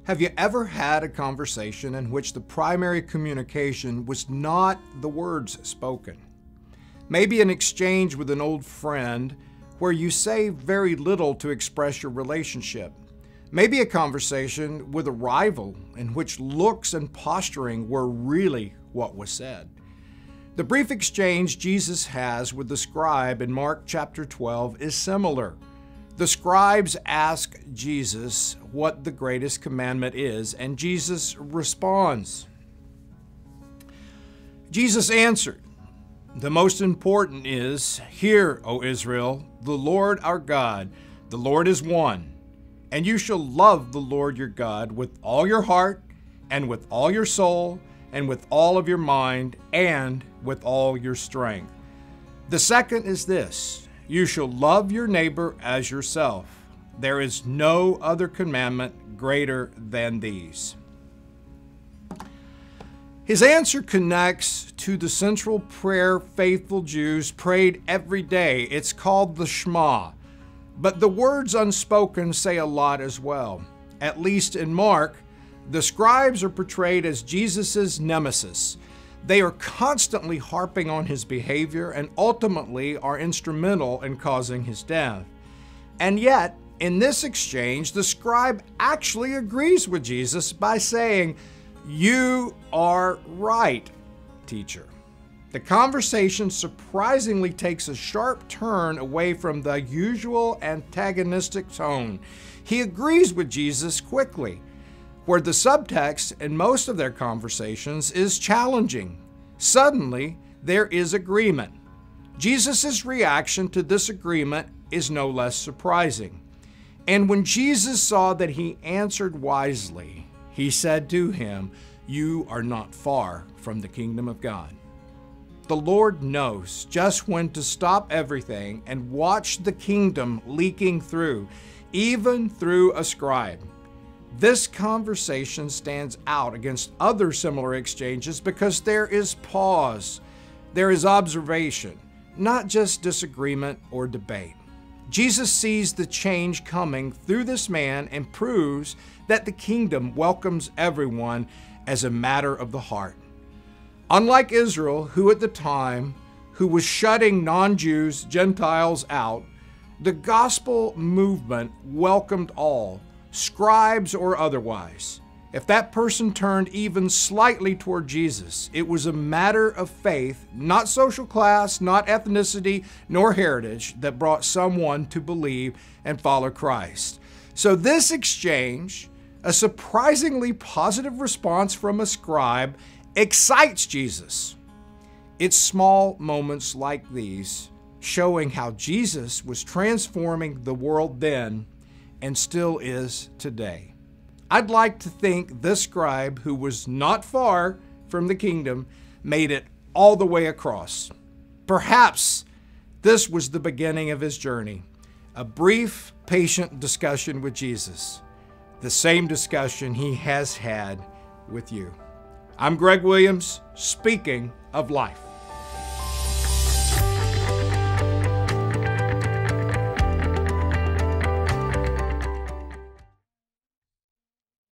Have you ever had a conversation in which the primary communication was not the words spoken? Maybe an exchange with an old friend where you say very little to express your relationship. Maybe a conversation with a rival in which looks and posturing were really what was said. The brief exchange Jesus has with the scribe in Mark chapter 12 is similar. The scribes ask Jesus what the greatest commandment is, and Jesus responds. Jesus answered, "The most important is, Hear, O Israel, the Lord our God, the Lord is one, and you shall love the Lord your God with all your heart, and with all your soul, and with all of your mind, and with all your strength. The second is this, you shall love your neighbor as yourself. There is no other commandment greater than these." His answer connects to the central prayer faithful Jews prayed every day. It's called the Shema. But the words unspoken say a lot as well. At least in Mark, the scribes are portrayed as Jesus' nemesis. They are constantly harping on his behavior and ultimately are instrumental in causing his death. And yet, in this exchange, the scribe actually agrees with Jesus by saying, "You are right, teacher." The conversation surprisingly takes a sharp turn away from the usual antagonistic tone. He agrees with Jesus quickly, where the subtext in most of their conversations is challenging. Suddenly, there is agreement. Jesus' reaction to this agreement is no less surprising. And when Jesus saw that he answered wisely, he said to him, "You are not far from the kingdom of God." The Lord knows just when to stop everything and watch the kingdom leaking through, even through a scribe. This conversation stands out against other similar exchanges because there is pause, there is observation, not just disagreement or debate. Jesus sees the change coming through this man and proves that the kingdom welcomes everyone as a matter of the heart. Unlike Israel, who at the time, who was shutting non-Jews, Gentiles out, the gospel movement welcomed all, scribes or otherwise. If that person turned even slightly toward Jesus, it was a matter of faith, not social class, not ethnicity, nor heritage, that brought someone to believe and follow Christ. So this exchange, a surprisingly positive response from a scribe, excites Jesus. It's small moments like these showing how Jesus was transforming the world then and still is today. I'd like to think this scribe, who was not far from the kingdom, made it all the way across. Perhaps this was the beginning of his journey, a brief, patient discussion with Jesus, the same discussion he has had with you. I'm Greg Williams, speaking of life.